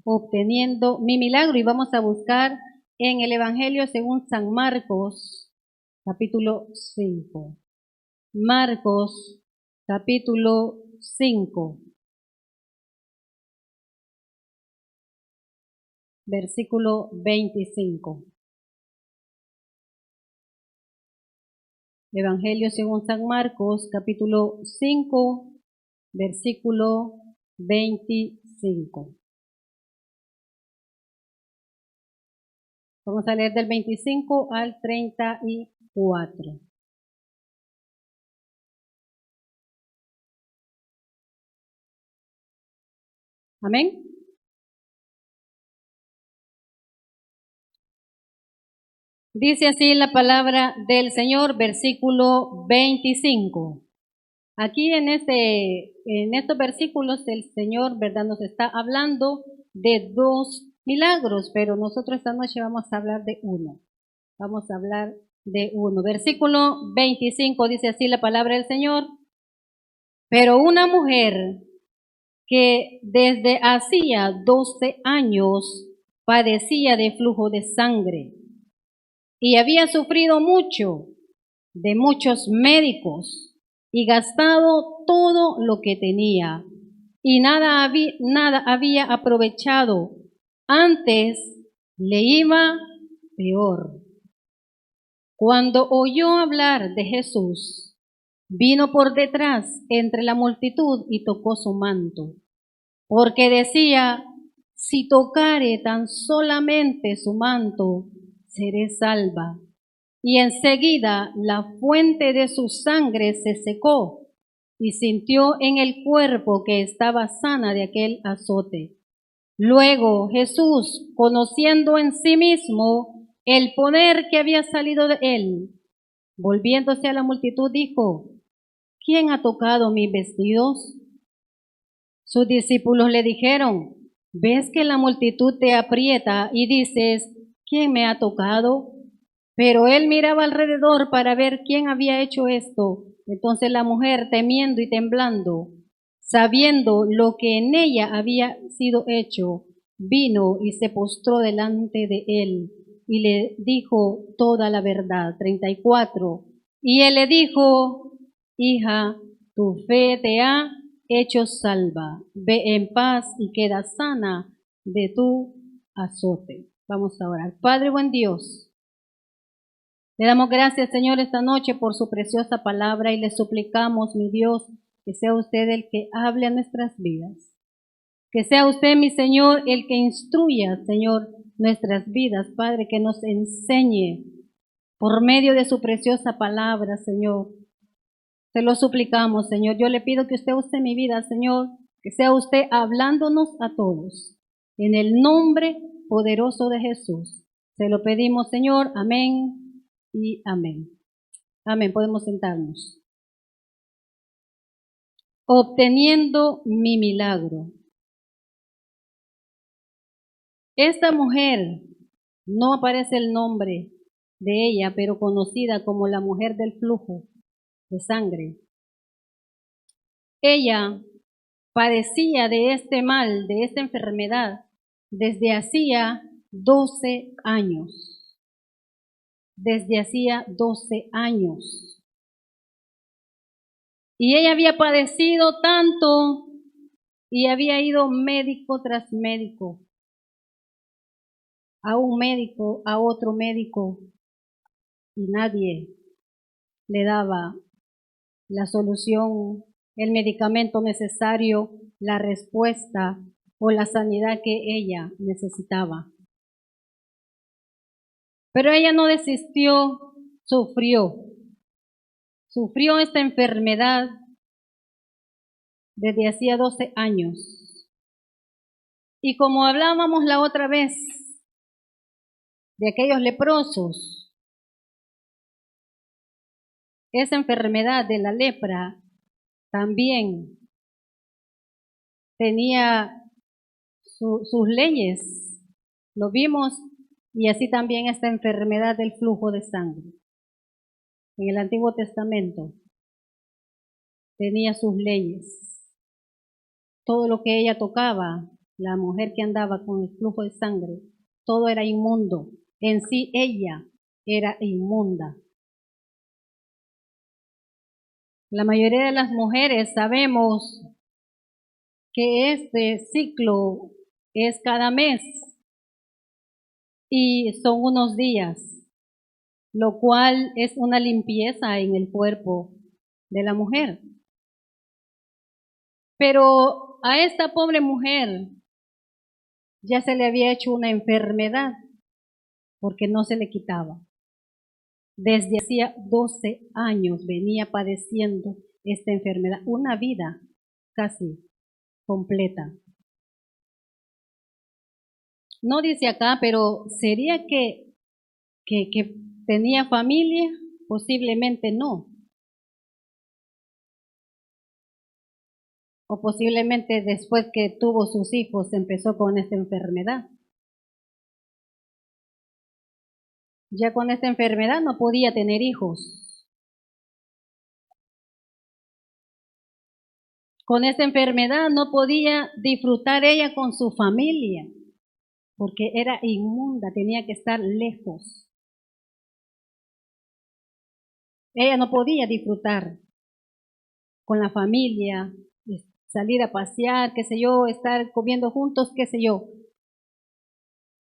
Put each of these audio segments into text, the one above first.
obteniendo mi milagro. Y vamos a buscar en el Evangelio según San Marcos, capítulo 5. Marcos, capítulo 5, versículo 25. Evangelio según San Marcos, capítulo 5, versículo 25. Vamos a leer del 25 al 34. Amén. Dice así la palabra del Señor, versículo 25. Aquí en estos versículos el Señor, ¿verdad?, nos está hablando de dos milagros, pero nosotros esta noche vamos a hablar de uno. Vamos a hablar de uno. Versículo 25 dice así la palabra del Señor. Pero una mujer que desde hacía 12 años padecía de flujo de sangre y había sufrido mucho de muchos médicos y gastado todo lo que tenía y nada había aprovechado, antes le iba peor. Cuando oyó hablar de Jesús, vino por detrás entre la multitud y tocó su manto, porque decía: si tocare tan solamente su manto, seré salva. Y enseguida la fuente de su sangre se secó y sintió en el cuerpo que estaba sana de aquel azote. Luego Jesús, conociendo en sí mismo el poder que había salido de él, volviéndose a la multitud, dijo: ¿quién ha tocado mis vestidos? Sus discípulos le dijeron: ¿ves que la multitud te aprieta y dices: ¿quién me ha tocado? Pero él miraba alrededor para ver quién había hecho esto. Entonces la mujer, temiendo y temblando, sabiendo lo que en ella había sido hecho, vino y se postró delante de él y le dijo toda la verdad. 34. Y él le dijo: hija, tu fe te ha hecho salva. Ve en paz y queda sana de tu azote. Vamos a orar. Padre buen Dios, le damos gracias, Señor, esta noche por su preciosa palabra y le suplicamos, mi Dios, que sea usted el que hable a nuestras vidas. Que sea usted, mi Señor, el que instruya, Señor, nuestras vidas, Padre, que nos enseñe por medio de su preciosa palabra, Señor. Se lo suplicamos, Señor. Yo le pido que usted use mi vida, Señor, que sea usted hablándonos a todos. En el nombre poderoso de Jesús. Se lo pedimos, Señor. Amén y amén. Amén, podemos sentarnos. Obteniendo mi milagro. Esta mujer, no aparece el nombre de ella, pero conocida como la mujer del flujo de sangre. Ella padecía de este mal, de esta enfermedad, desde hacía 12 años. Desde hacía 12 años. Y ella había padecido tanto y había ido médico tras médico, a un médico, a otro médico, y nadie le daba la solución, el medicamento necesario, la respuesta o la sanidad que ella necesitaba. Pero ella no desistió, sufrió esta enfermedad desde hacía 12 años. Y como hablábamos la otra vez de aquellos leprosos, esa enfermedad de la lepra también tenía sus leyes, lo vimos, y así también esta enfermedad del flujo de sangre. En el Antiguo Testamento tenía sus leyes. Todo lo que ella tocaba la mujer que andaba con el flujo de sangre, todo era inmundo. En sí ella era inmunda. La mayoría de las mujeres sabemos que este ciclo es cada mes y son unos días, lo cual es una limpieza en el cuerpo de la mujer. Pero a esta pobre mujer ya se le había hecho una enfermedad porque no se le quitaba. Desde hacía 12 años venía padeciendo esta enfermedad, una vida casi completa. No dice acá, pero ¿sería que tenía familia? Posiblemente no. O posiblemente después que tuvo sus hijos empezó con esta enfermedad. Ya con esta enfermedad no podía tener hijos. Con esta enfermedad no podía disfrutar ella con su familia, porque era inmunda, tenía que estar lejos. Ella no podía disfrutar con la familia, salir a pasear, qué sé yo, estar comiendo juntos, qué sé yo.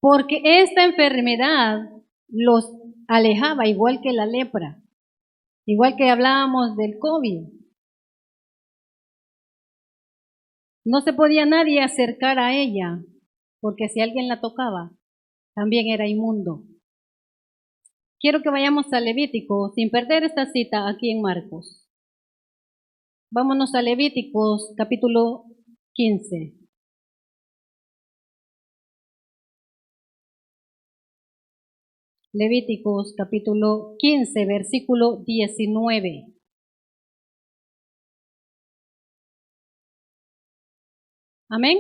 Porque esta enfermedad los alejaba igual que la lepra, igual que hablábamos del COVID. No se podía nadie acercar a ella, porque si alguien la tocaba, también era inmundo. Quiero que vayamos a Levítico, sin perder esta cita aquí en Marcos. Vámonos a Levíticos capítulo 15. Levíticos capítulo 15, versículo 19. Amén.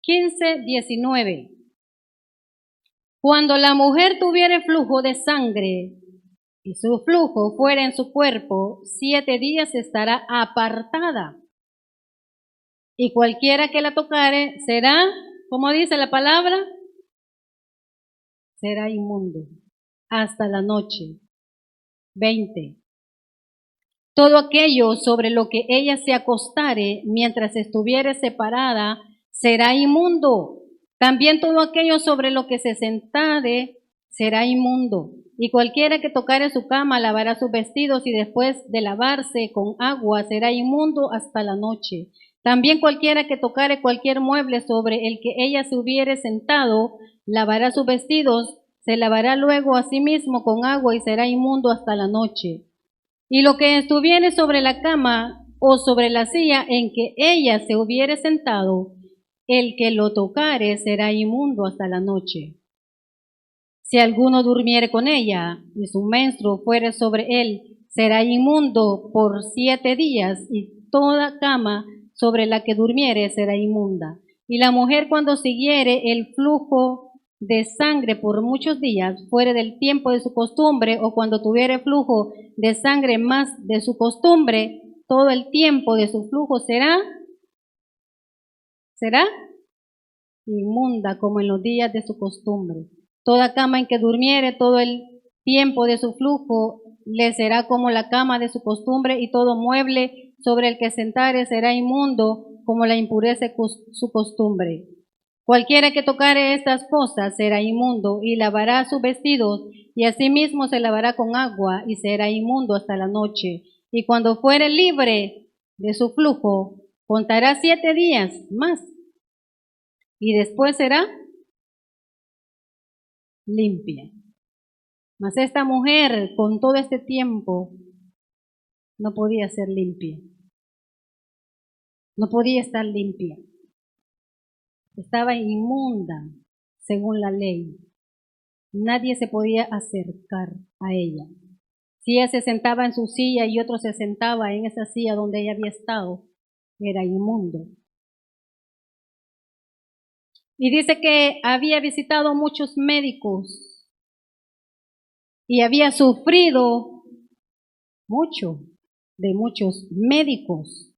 15, 19. Cuando la mujer tuviere flujo de sangre y su flujo fuera en su cuerpo, 7 días estará apartada. Y cualquiera que la tocare será, como dice la palabra, será inmundo hasta la noche. 20. Todo aquello sobre lo que ella se acostare mientras estuviere separada será inmundo. También todo aquello sobre lo que se sentare será inmundo. Y cualquiera que tocare su cama lavará sus vestidos y después de lavarse con agua será inmundo hasta la noche. También cualquiera que tocare cualquier mueble sobre el que ella se hubiere sentado lavará sus vestidos, se lavará luego a sí mismo con agua y será inmundo hasta la noche. Y lo que estuviere sobre la cama o sobre la silla en que ella se hubiere sentado, el que lo tocare será inmundo hasta la noche. Si alguno durmiere con ella y su menstruo fuere sobre él, será inmundo por 7 días, y toda cama sobre la que durmiere será inmunda. Y la mujer cuando siguiere el flujo de sangre por muchos días, fuera del tiempo de su costumbre, o cuando tuviere flujo de sangre más de su costumbre, todo el tiempo de su flujo será inmunda como en los días de su costumbre. Toda cama en que durmiere todo el tiempo de su flujo le será como la cama de su costumbre, y todo mueble sobre el que sentare será inmundo como la impureza de su costumbre. Cualquiera que tocare estas cosas será inmundo y lavará sus vestidos, y asimismo se lavará con agua y será inmundo hasta la noche. Y cuando fuere libre de su flujo, contará 7 días más y después será limpia. Mas esta mujer con todo este tiempo no podía ser limpia. No podía estar limpia. Estaba inmunda según la ley. Nadie se podía acercar a ella. Si ella se sentaba en su silla y otro se sentaba en esa silla donde ella había estado, era inmundo. Y dice que había visitado muchos médicos y había sufrido mucho de muchos médicos.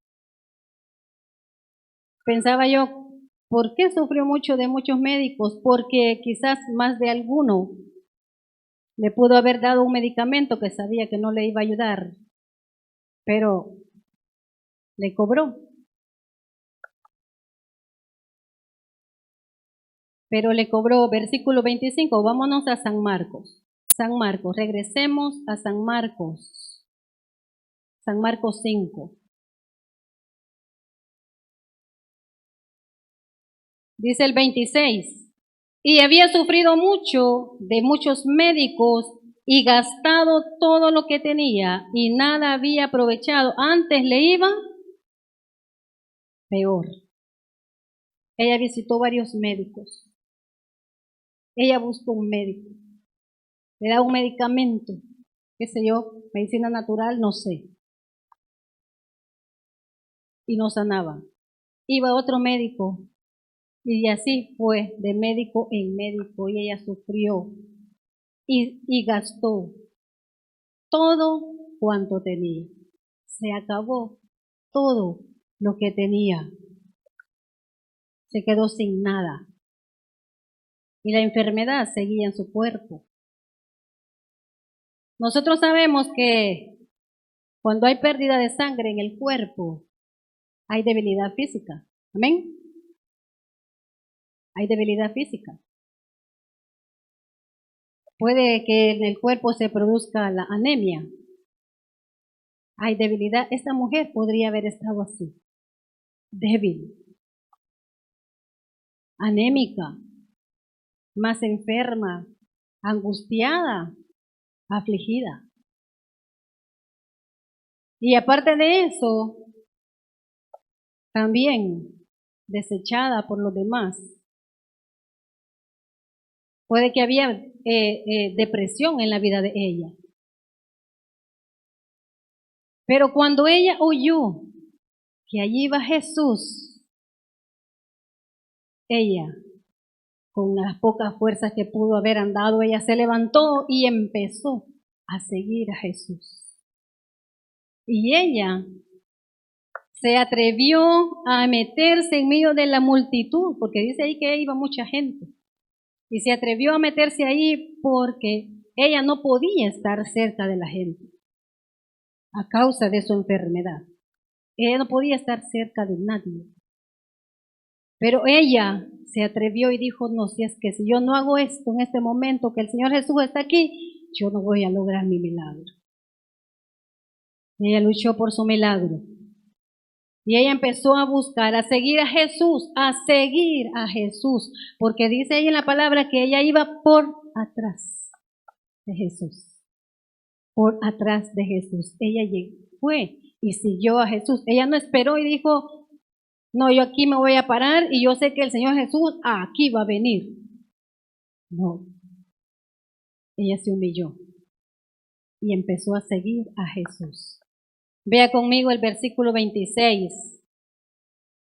Pensaba yo, ¿Por qué sufrió mucho de muchos médicos? Porque quizás más de alguno le pudo haber dado un medicamento que sabía que no le iba a ayudar, pero le cobró. Pero le cobró, versículo 25, vámonos a San Marcos. San Marcos, regresemos a San Marcos. San Marcos 5. Dice el 26. Y había sufrido mucho de muchos médicos y gastado todo lo que tenía y nada había aprovechado. Antes le iba peor. Ella visitó varios médicos. Ella buscó un médico. Le da un medicamento, qué sé yo, medicina natural, no sé. Y no sanaba. Iba a otro médico y así fue de médico en médico y ella sufrió y gastó todo cuanto tenía. Se acabó todo lo que tenía. Se quedó sin nada. Y la enfermedad seguía en su cuerpo. Nosotros sabemos que cuando hay pérdida de sangre en el cuerpo, hay debilidad física. ¿Amén? Hay debilidad física. Puede que en el cuerpo se produzca la anemia. Hay debilidad. Esta mujer podría haber estado así, débil, anémica, más enferma, angustiada, afligida. Y aparte de eso, también desechada por los demás. Puede que había depresión en la vida de ella. Pero cuando ella oyó que allí iba Jesús, ella, con las pocas fuerzas que pudo haber andado, ella se levantó y empezó a seguir a Jesús. Y ella se atrevió a meterse en medio de la multitud, porque dice ahí que iba mucha gente. Y se atrevió a meterse ahí porque ella no podía estar cerca de la gente a causa de su enfermedad. Ella no podía estar cerca de nadie. Pero ella se atrevió y dijo, no, si es que si yo no hago esto en este momento que el Señor Jesús está aquí, yo no voy a lograr mi milagro. Ella luchó por su milagro. Y ella empezó a buscar, a seguir a Jesús, porque dice ahí en la palabra que ella iba por atrás de Jesús, por atrás de Jesús. Ella fue y siguió a Jesús. Ella no esperó y dijo, no, yo aquí me voy a parar y yo sé que el Señor Jesús aquí va a venir. No, ella se humilló y empezó a seguir a Jesús. Vea conmigo el versículo 26.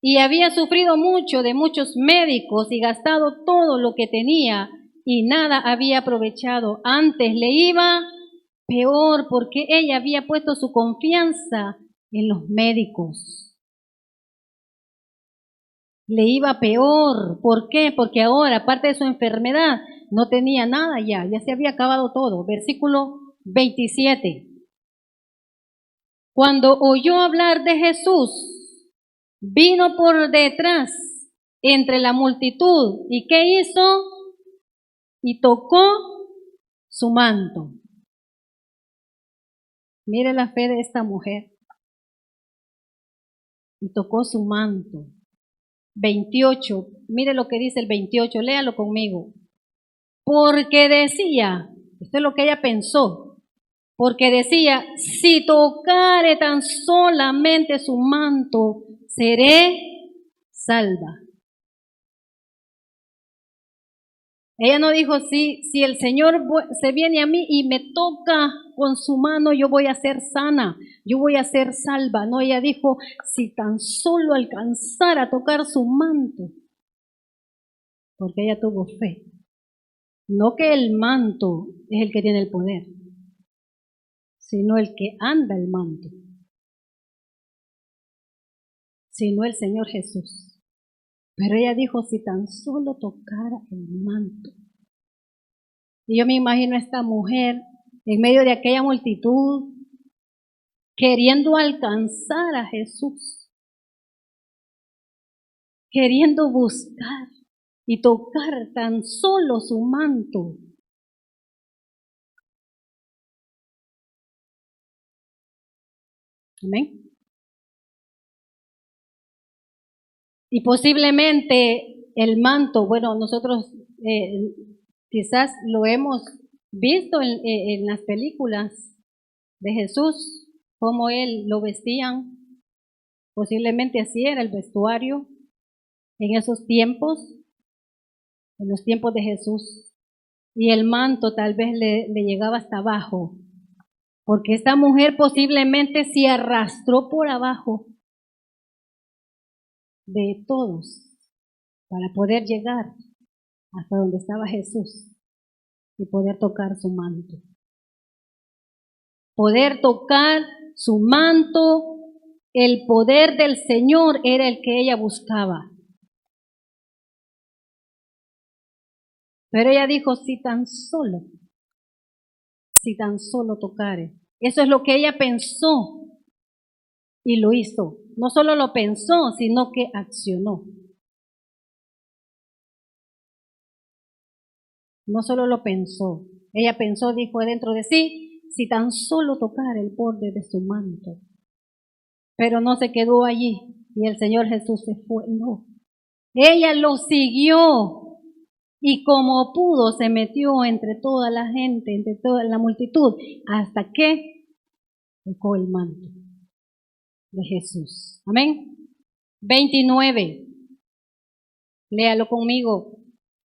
Y había sufrido mucho de muchos médicos y gastado todo lo que tenía y nada había aprovechado. Antes le iba peor porque ella había puesto su confianza en los médicos. Le iba peor. ¿Por qué? Porque ahora, aparte de su enfermedad, no tenía nada ya se había acabado todo. Versículo 27. Cuando oyó hablar de Jesús, vino por detrás entre la multitud. ¿Y qué hizo? Y tocó su manto. Mire la fe de esta mujer. Y tocó su manto. 28. Mire lo que dice el 28. Léalo conmigo. Porque decía, esto es lo que ella pensó. Porque decía, si tocare tan solamente su manto, seré salva. Ella no dijo, si el Señor se viene a mí y me toca con su mano, yo voy a ser sana, yo voy a ser salva. No, ella dijo, si tan solo alcanzara a tocar su manto, porque ella tuvo fe. No que el manto es el que tiene el poder, sino el que anda el manto, sino el Señor Jesús. Pero ella dijo, si tan solo tocara el manto. Y yo me imagino a esta mujer en medio de aquella multitud, queriendo alcanzar a Jesús, queriendo buscar y tocar tan solo su manto. Amén. Y posiblemente el manto, bueno, nosotros quizás lo hemos visto en las películas de Jesús, cómo él lo vestían, posiblemente así era el vestuario en esos tiempos, en los tiempos de Jesús, y el manto tal vez le llegaba hasta abajo, porque esta mujer posiblemente se arrastró por abajo de todos para poder llegar hasta donde estaba Jesús y poder tocar su manto. Poder tocar su manto, el poder del Señor era el que ella buscaba. Pero ella dijo, si tan solo tocare. Eso es lo que ella pensó y lo hizo. No solo lo pensó, sino que accionó. No solo lo pensó, ella pensó, dijo dentro de sí, si tan solo tocar el borde de su manto. Pero no se quedó allí y el Señor Jesús se fue, no. Ella lo siguió y como pudo se metió entre toda la gente, entre toda la multitud, hasta que tocó el manto de Jesús. Amén. 29. Léalo conmigo.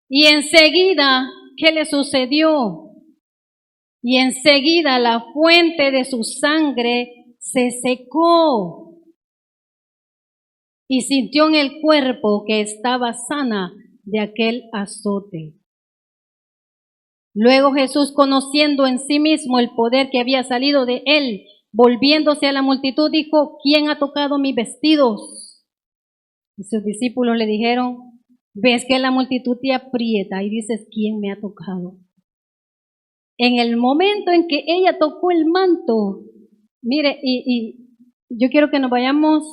Y enseguida, ¿qué le sucedió? Y enseguida la fuente de su sangre se secó y sintió en el cuerpo que estaba sana de aquel azote. Luego Jesús, conociendo en sí mismo el poder que había salido de él, volviéndose a la multitud, dijo, ¿quién ha tocado mis vestidos? Y sus discípulos le dijeron, ves que la multitud te aprieta y dices, ¿quién me ha tocado? En el momento en que ella tocó el manto, mire, y yo quiero que nos vayamos,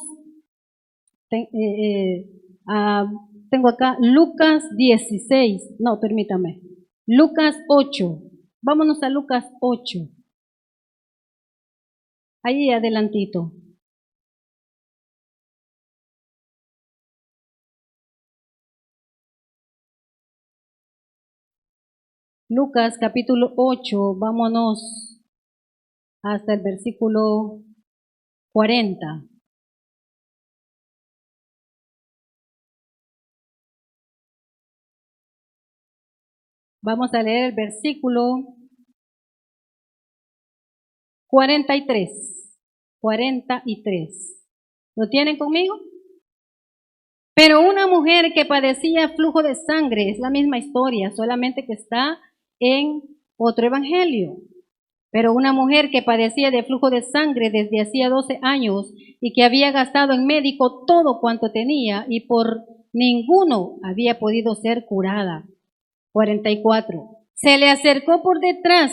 tengo acá Lucas 16, no, permítame, Lucas 8, vámonos a Lucas 8, ahí adelantito. Lucas capítulo 8, vámonos hasta el versículo 40. Vamos a leer el versículo 43. 43. ¿Lo tienen conmigo? Pero una mujer que padecía flujo de sangre, es la misma historia, solamente que está en otro evangelio. Pero una mujer que padecía de flujo de sangre desde hacía 12 años y que había gastado en médico todo cuanto tenía y por ninguno había podido ser curada. 44. Se le acercó por detrás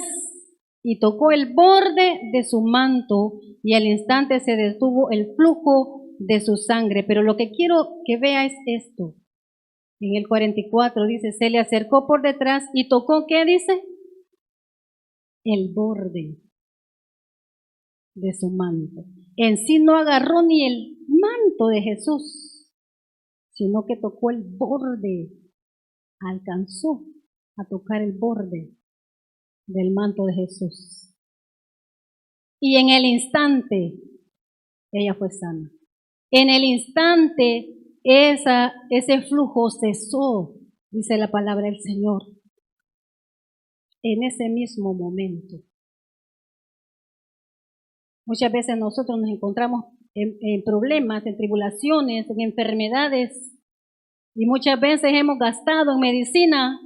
y tocó el borde de su manto y al instante se detuvo el flujo de su sangre. Pero lo que quiero que vea es esto. En el 44 dice, se le acercó por detrás y tocó, ¿qué dice? El borde de su manto. En sí no agarró ni el manto de Jesús, sino que tocó el borde, alcanzó a tocar el borde del manto de Jesús. Y en el instante, ella fue sana. En el instante, ese flujo cesó, dice la palabra del Señor. En ese mismo momento. Muchas veces nosotros nos encontramos en problemas, en tribulaciones, en enfermedades, y muchas veces hemos gastado en medicina,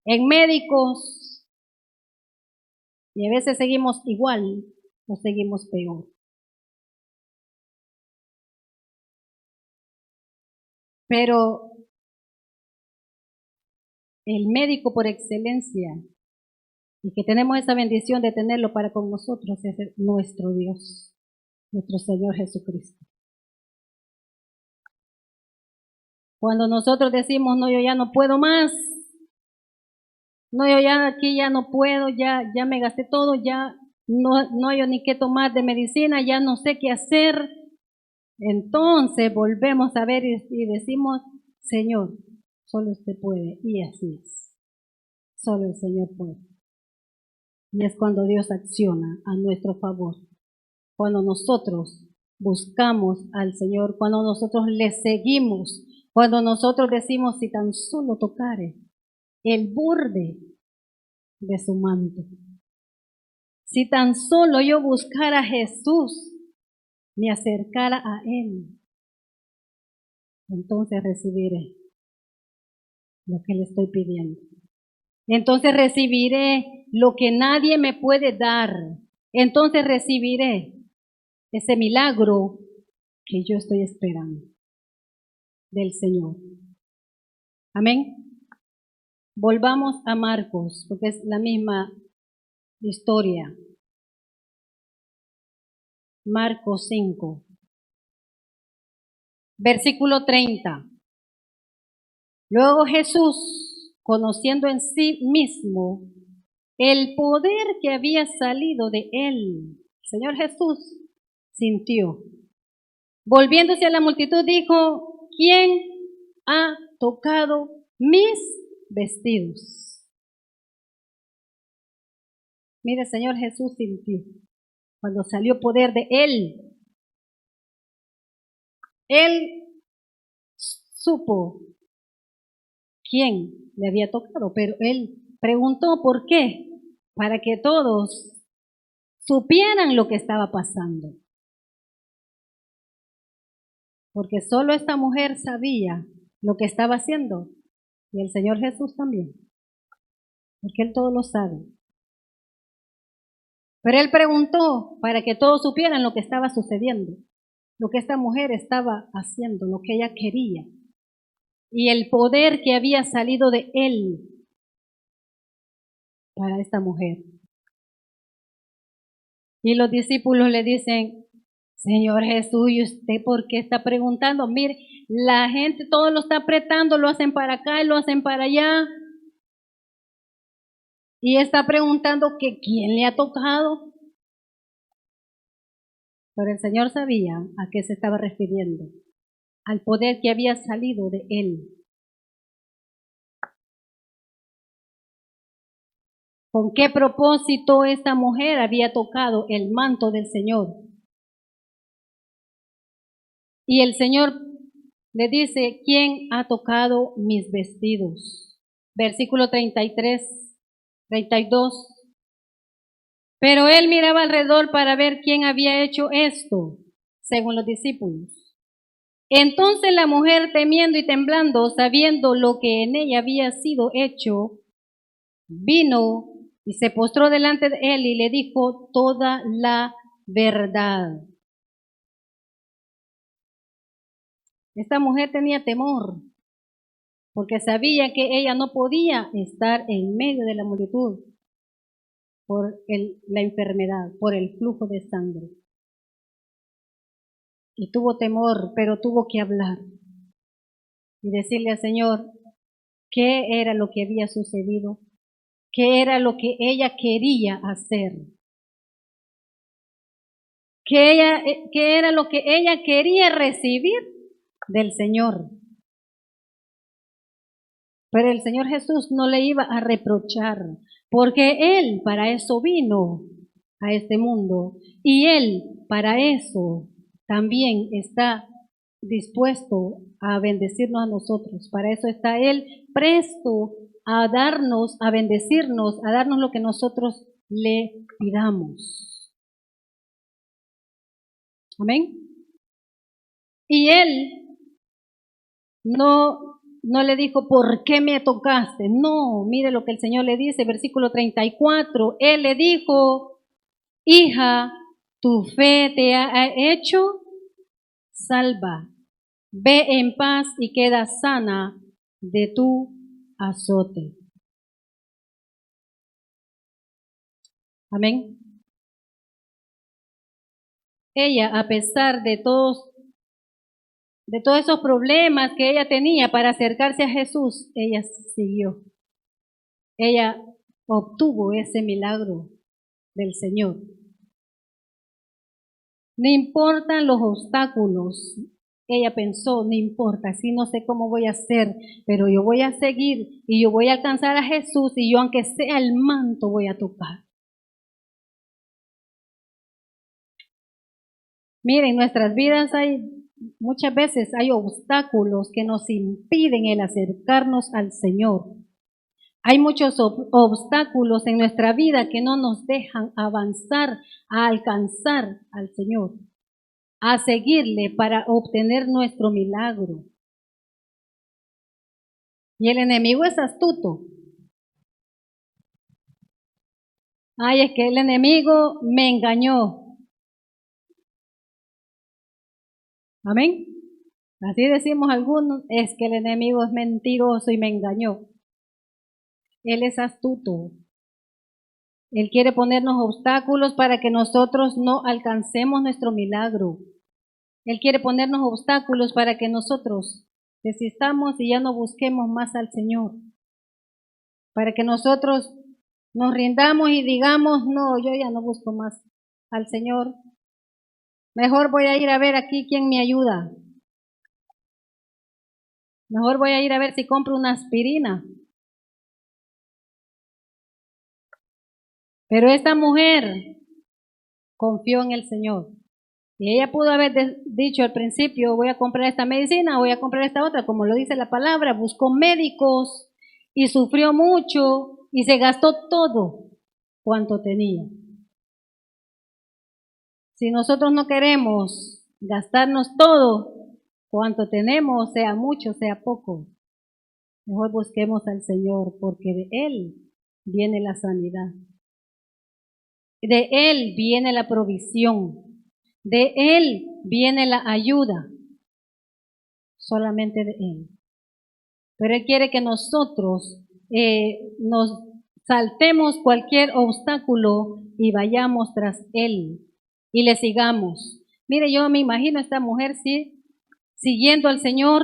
en médicos, y a veces seguimos igual o seguimos peor. Pero el médico por excelencia, y que tenemos esa bendición de tenerlo para con nosotros, es nuestro Dios, nuestro Señor Jesucristo. Cuando nosotros decimos, no, yo ya no puedo más, no, yo ya aquí ya no puedo, ya me gasté todo, ya no hay ni qué tomar de medicina, ya no sé qué hacer, entonces volvemos a ver y decimos, Señor, solo usted puede, y así es, solo el Señor puede. Y es cuando Dios acciona a nuestro favor, cuando nosotros buscamos al Señor, cuando nosotros le seguimos, cuando nosotros decimos, si tan solo tocare el borde de su manto, si tan solo yo buscara a Jesús, me acercara a Él, entonces recibiré lo que le estoy pidiendo. Entonces recibiré lo que nadie me puede dar. Entonces recibiré ese milagro que yo estoy esperando del Señor. Amén. Volvamos a Marcos, porque es la misma historia. Marcos 5, versículo 30. Luego Jesús, conociendo en sí mismo el poder que había salido de él, Señor Jesús sintió. Volviéndose a la multitud dijo, ¿quién ha tocado mis vestidos? Mire, Señor Jesús sintió cuando salió poder de él. Él supo quién le había tocado, pero él preguntó por qué, para que todos supieran lo que estaba pasando. Porque solo esta mujer sabía lo que estaba haciendo, y el Señor Jesús también, porque Él todo lo sabe. Pero Él preguntó para que todos supieran lo que estaba sucediendo, lo que esta mujer estaba haciendo, lo que ella quería, y el poder que había salido de Él para esta mujer. Y los discípulos le dicen, Señor Jesús, ¿y usted por qué está preguntando? Mire, la gente todo lo está apretando, lo hacen para acá y lo hacen para allá. Y está preguntando que quién le ha tocado. Pero el Señor sabía a qué se estaba refiriendo, al poder que había salido de él. ¿Con qué propósito esta mujer había tocado el manto del Señor? Y el Señor le dice, ¿quién ha tocado mis vestidos? Versículo 33, 32. Pero él miraba alrededor para ver quién había hecho esto, según los discípulos. Entonces la mujer, temiendo y temblando, sabiendo lo que en ella había sido hecho, vino y se postró delante de él y le dijo toda la verdad. Esta mujer tenía temor, porque sabía que ella no podía estar en medio de la multitud por la enfermedad, por el flujo de sangre. Y tuvo temor, pero tuvo que hablar y decirle al Señor qué era lo que había sucedido, qué era lo que ella quería hacer, qué era lo que ella quería recibir del Señor. Pero el Señor Jesús no le iba a reprochar, porque Él para eso vino a este mundo y Él para eso también está dispuesto a bendecirnos a nosotros. Para eso está Él presto a darnos, a bendecirnos, a darnos lo que nosotros le pidamos. Amén. Y Él no le dijo, ¿por qué me tocaste? No, mire lo que el Señor le dice, versículo 34. Él le dijo, hija, tu fe te ha hecho salva. Ve en paz y queda sana de tu azote. Amén. Ella, a pesar de todos esos problemas que ella tenía para acercarse a Jesús, ella siguió. Ella obtuvo ese milagro del Señor. No importan los obstáculos. Ella pensó, no importa, sí, no sé cómo voy a hacer, pero yo voy a seguir y yo voy a alcanzar a Jesús y yo, aunque sea el manto, voy a tocar. Miren, en nuestras vidas muchas veces hay obstáculos que nos impiden el acercarnos al Señor. Hay muchos obstáculos en nuestra vida que no nos dejan avanzar, a alcanzar al Señor, a seguirle para obtener nuestro milagro. Y el enemigo es astuto. Ay, es que el enemigo me engañó. Amén. Así decimos algunos, es que el enemigo es mentiroso y me engañó. Él es astuto. Él quiere ponernos obstáculos para que nosotros no alcancemos nuestro milagro. Él quiere ponernos obstáculos para que nosotros desistamos y ya no busquemos más al Señor. Para que nosotros nos rindamos y digamos, no, yo ya no busco más al Señor. Mejor voy a ir a ver aquí quién me ayuda. Mejor voy a ir a ver si compro una aspirina. Pero esta mujer confió en el Señor. Y ella pudo haber dicho al principio, voy a comprar esta medicina, voy a comprar esta otra, como lo dice la palabra, buscó médicos y sufrió mucho y se gastó todo cuanto tenía. Si nosotros no queremos gastarnos todo cuanto tenemos, sea mucho, sea poco, mejor busquemos al Señor, porque de Él viene la sanidad. De Él viene la provisión. De Él viene la ayuda. Solamente de Él. Pero Él quiere que nosotros nos saltemos cualquier obstáculo y vayamos tras Él y le sigamos. Mire, yo me imagino a esta mujer, sí, siguiendo al Señor,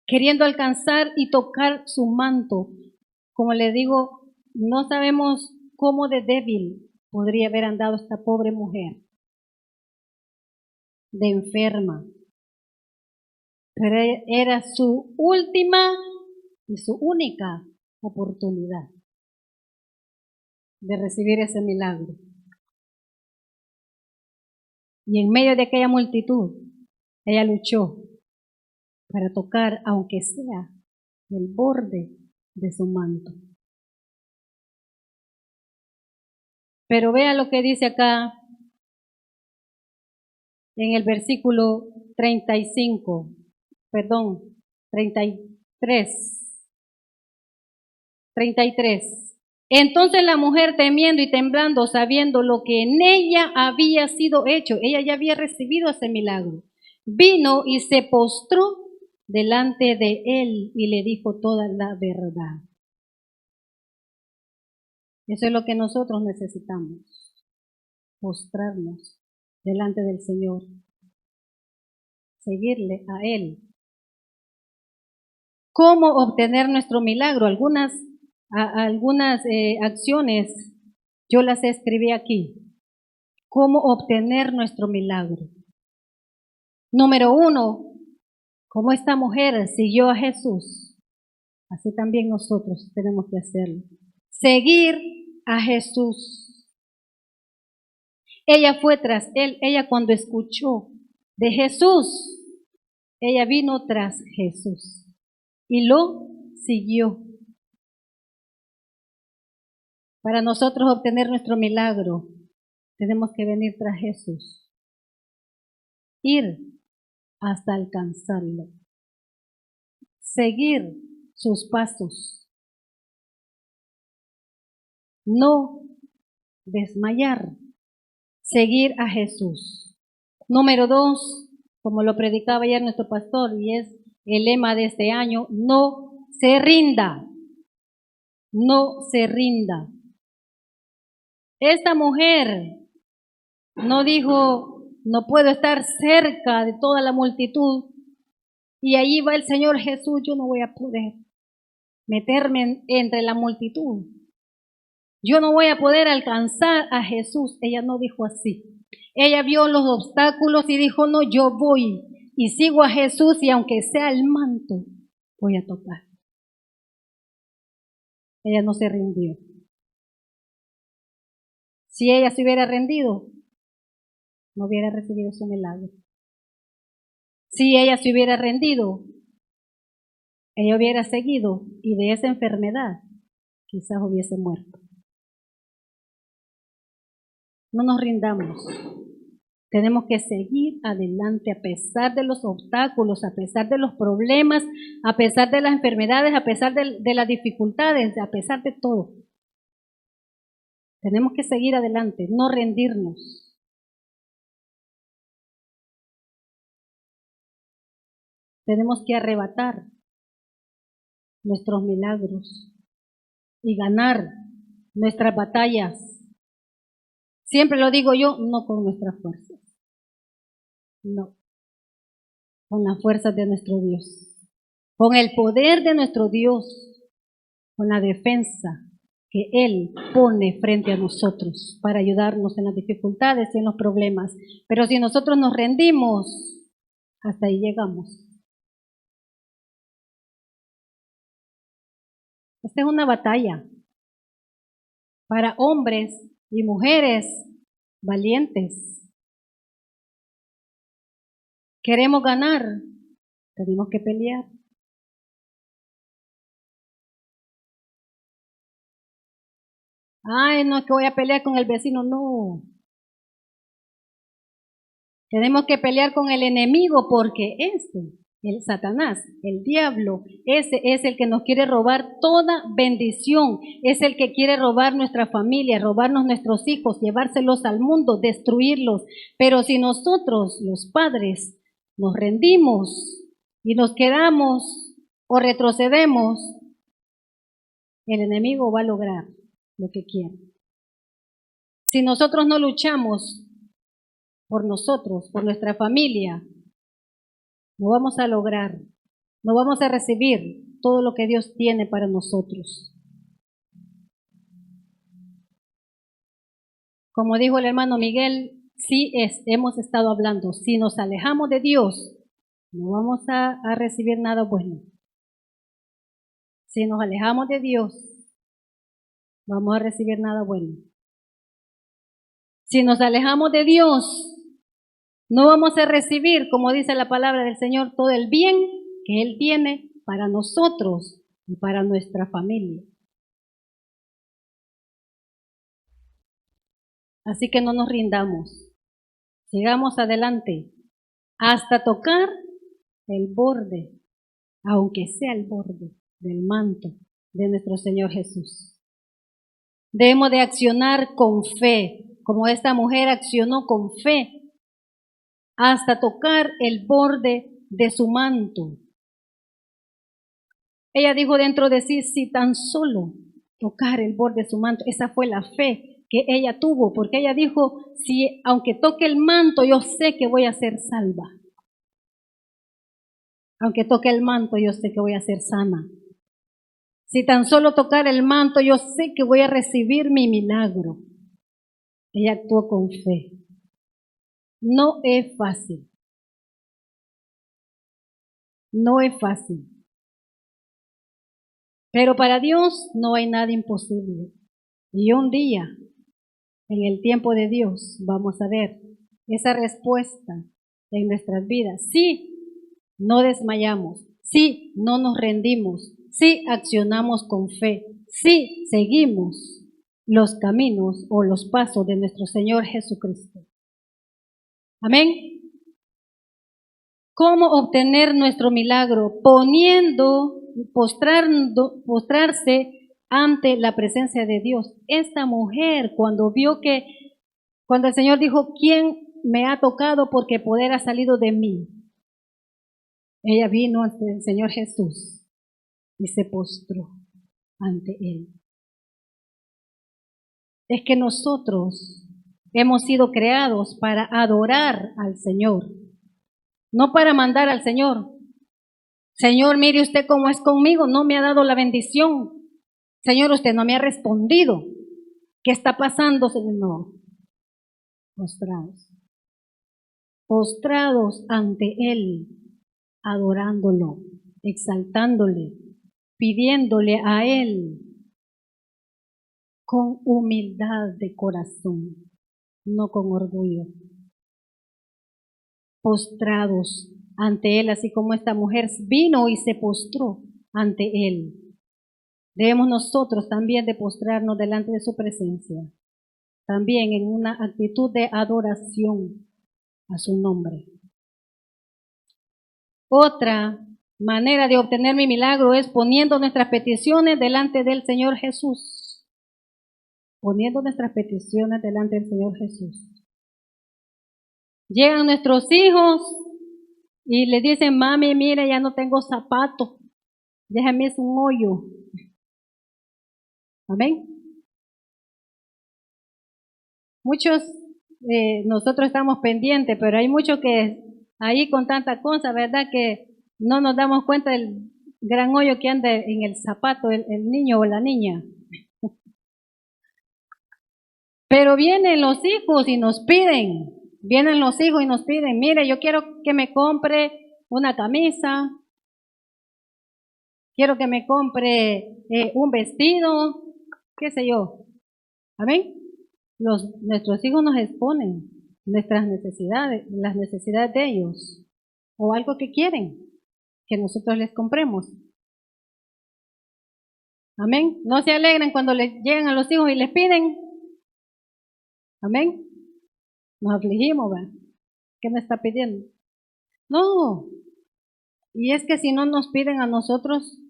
queriendo alcanzar y tocar su manto. Como le digo, no sabemos cómo de débil podría haber andado esta pobre mujer, de enferma. Pero era su última y su única oportunidad de recibir ese milagro. Y en medio de aquella multitud, ella luchó para tocar, aunque sea el borde de su manto. Pero vea lo que dice acá en el versículo 33. Entonces la mujer, temiendo y temblando, sabiendo lo que en ella había sido hecho, ella ya había recibido ese milagro, vino y se postró delante de él y le dijo toda la verdad. Eso es lo que nosotros necesitamos, postrarnos delante del Señor, seguirle a Él. ¿Cómo obtener nuestro milagro? Algunas acciones yo las escribí aquí. ¿Cómo obtener nuestro milagro? Número 1, como esta mujer siguió a Jesús, así también nosotros tenemos que hacerlo. Seguir a Jesús. Ella fue tras él, ella cuando escuchó de Jesús, ella vino tras Jesús y lo siguió. Para nosotros obtener nuestro milagro, tenemos que venir tras Jesús, ir hasta alcanzarlo, seguir sus pasos, no desmayar, seguir a Jesús. Número 2, como lo predicaba ayer nuestro pastor, y es el lema de este año, no se rinda, no se rinda. Esta mujer no dijo, no puedo estar cerca de toda la multitud y allí va el Señor Jesús, yo no voy a poder meterme entre la multitud. Yo no voy a poder alcanzar a Jesús. Ella no dijo así. Ella vio los obstáculos y dijo, no, yo voy y sigo a Jesús y aunque sea el manto, voy a tocar. Ella no se rindió. Si ella se hubiera rendido, no hubiera recibido su milagro. Si ella se hubiera rendido, ella hubiera seguido y de esa enfermedad quizás hubiese muerto. No nos rindamos. Tenemos que seguir adelante a pesar de los obstáculos, a pesar de los problemas, a pesar de las enfermedades, a pesar de las dificultades, a pesar de todo. Tenemos que seguir adelante, no rendirnos. Tenemos que arrebatar nuestros milagros y ganar nuestras batallas. Siempre lo digo yo, no con nuestras fuerzas, no, con las fuerzas de nuestro Dios, con el poder de nuestro Dios, con la defensa que Él pone frente a nosotros para ayudarnos en las dificultades y en los problemas. Pero si nosotros nos rendimos, hasta ahí llegamos. Esta es una batalla para hombres y mujeres valientes. Queremos ganar, tenemos que pelear. Ay, no es que voy a pelear con el vecino, no. Tenemos que pelear con el enemigo porque el Satanás, el diablo, ese es el que nos quiere robar toda bendición, es el que quiere robar nuestra familia, robarnos nuestros hijos, llevárselos al mundo, destruirlos. Pero si nosotros, los padres, nos rendimos y nos quedamos o retrocedemos, el enemigo va a lograr lo que quiere. Si nosotros no luchamos por nosotros, por nuestra familia, no vamos a lograr, no vamos a recibir todo lo que Dios tiene para nosotros. Como dijo el hermano Miguel, hemos estado hablando, si nos alejamos de Dios, no vamos a recibir nada bueno. Si nos alejamos de Dios, no vamos a recibir nada bueno. Si nos alejamos de Dios, no vamos a recibir, como dice la palabra del Señor, todo el bien que Él tiene para nosotros y para nuestra familia. Así que no nos rindamos. Sigamos adelante hasta tocar el borde, aunque sea el borde del manto de nuestro Señor Jesús. Debemos de accionar con fe, como esta mujer accionó con fe, hasta tocar el borde de su manto. Ella dijo dentro de sí, si tan solo tocar el borde de su manto, esa fue la fe que ella tuvo, porque ella dijo, si aunque toque el manto, yo sé que voy a ser salva. Aunque toque el manto, yo sé que voy a ser sana. Si tan solo tocar el manto, yo sé que voy a recibir mi milagro. Ella actuó con fe. No es fácil. No es fácil. Pero para Dios no hay nada imposible. Y un día, en el tiempo de Dios, vamos a ver esa respuesta en nuestras vidas. Sí, no desmayamos. Sí, no nos rendimos. Sí, accionamos con fe. Sí, seguimos los caminos o los pasos de nuestro Señor Jesucristo. Amén. ¿Cómo obtener nuestro milagro? Postrarse ante la presencia de Dios. Esta mujer, cuando el Señor dijo, ¿quién me ha tocado? Porque poder ha salido de mí. Ella vino ante el Señor Jesús y se postró ante Él. Es que nosotros hemos sido creados para adorar al Señor, no para mandar al Señor. Señor, mire usted cómo es conmigo, no me ha dado la bendición. Señor, usted no me ha respondido. ¿Qué está pasando, Señor? No. Postrados. Postrados ante Él, adorándolo, exaltándole, pidiéndole a Él con humildad de corazón, no con orgullo. Postrados ante Él, así como esta mujer vino y se postró ante Él. Debemos nosotros también de postrarnos delante de su presencia, también en una actitud de adoración a su nombre. Otra manera de obtener mi milagro es poniendo nuestras peticiones delante del Señor Jesús. Poniendo nuestras peticiones delante del Señor Jesús. Llegan nuestros hijos y le dicen, mami, mire, ya no tengo zapato, déjame es un hoyo. Amén. Muchos, nosotros estamos pendientes, pero hay muchos que ahí con tanta cosa, ¿verdad? Que no nos damos cuenta del gran hoyo que anda en el zapato el niño o la niña. Pero vienen los hijos y nos piden, mire, yo quiero que me compre una camisa, quiero que me compre un vestido, qué sé yo. Amén. Nuestros hijos nos exponen nuestras necesidades, las necesidades de ellos, o algo que quieren que nosotros les compremos. Amén. No se alegran cuando les llegan a los hijos y les piden. Amén. Nos afligimos, ¿verdad? ¿Qué me está pidiendo? No. Y es que si no nos piden a nosotros,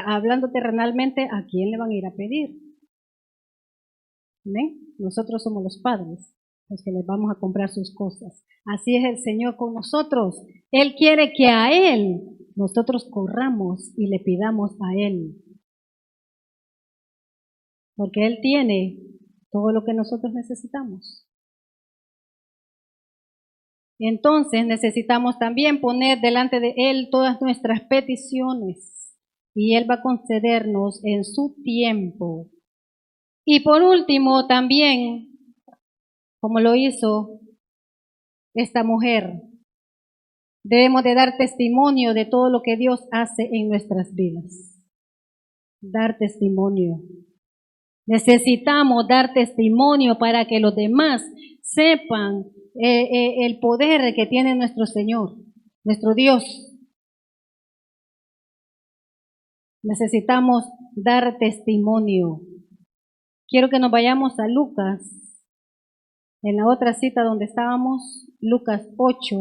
hablando terrenalmente, ¿a quién le van a ir a pedir? ¿Amén? Nosotros somos los padres, los que les vamos a comprar sus cosas. Así es el Señor con nosotros. Él quiere que a Él nosotros corramos y le pidamos a Él. Porque Él tiene todo lo que nosotros necesitamos. Entonces necesitamos también poner delante de Él todas nuestras peticiones y Él va a concedernos en su tiempo. Y por último también, como lo hizo esta mujer, debemos de dar testimonio de todo lo que Dios hace en nuestras vidas. Dar testimonio. Necesitamos dar testimonio para que los demás sepan el poder que tiene nuestro Señor, nuestro Dios. Necesitamos dar testimonio. Quiero que nos vayamos a Lucas, en la otra cita donde estábamos, Lucas 8.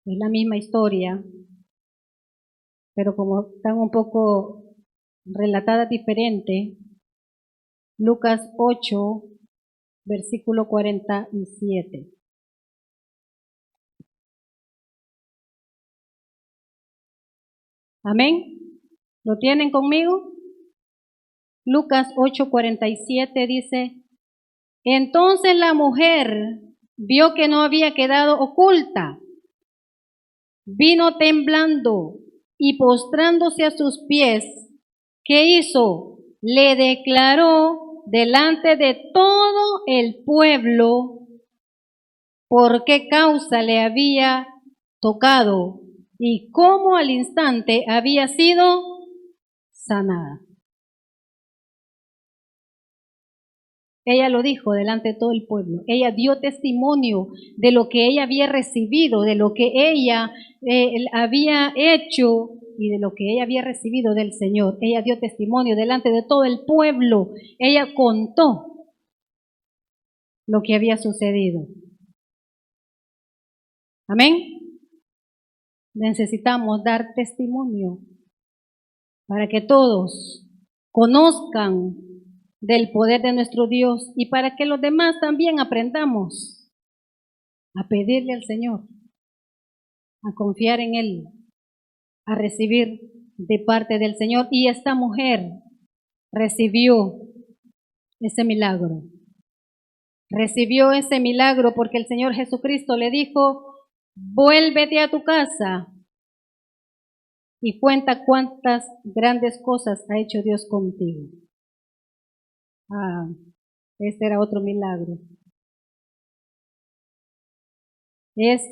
Es la misma historia, pero como están un poco relatadas diferente. Lucas 8, versículo 47. Amén. ¿Lo tienen conmigo? Lucas 8:47 dice, entonces la mujer vio que no había quedado oculta, vino temblando y postrándose a sus pies, ¿qué hizo? Le declaró delante de todo el pueblo por qué causa le había tocado y cómo al instante había sido sanada. Ella lo dijo delante de todo el pueblo. Ella dio testimonio de lo que ella había recibido, de lo que ella había hecho y de lo que ella había recibido del Señor. Ella dio testimonio delante de todo el pueblo. Ella contó lo que había sucedido. Amén. Necesitamos dar testimonio para que todos conozcan del poder de nuestro Dios y para que los demás también aprendamos a pedirle al Señor a confiar en Él, a recibir de parte del Señor. Y esta mujer recibió ese milagro. Recibió ese milagro porque el Señor Jesucristo le dijo, vuélvete a tu casa y cuenta cuántas grandes cosas ha hecho Dios contigo. Este era otro milagro. Es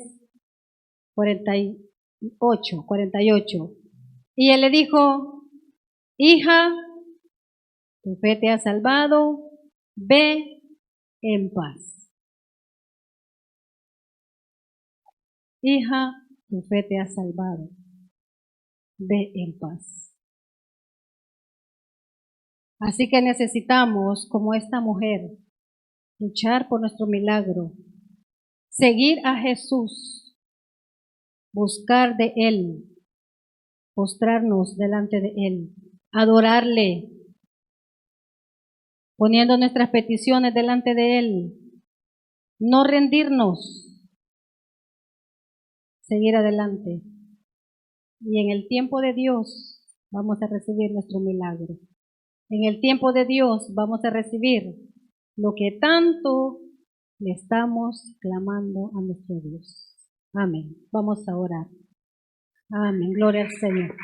48. Y él le dijo, hija, tu fe te ha salvado, ve en paz. Hija, tu fe te ha salvado, ve en paz. Así que necesitamos, como esta mujer, luchar por nuestro milagro, seguir a Jesús, buscar de Él, postrarnos delante de Él, adorarle, poniendo nuestras peticiones delante de Él, no rendirnos, seguir adelante. Y en el tiempo de Dios vamos a recibir nuestro milagro. En el tiempo de Dios vamos a recibir lo que tanto le estamos clamando a nuestro Dios. Amén. Vamos a orar. Amén. Gloria al Señor.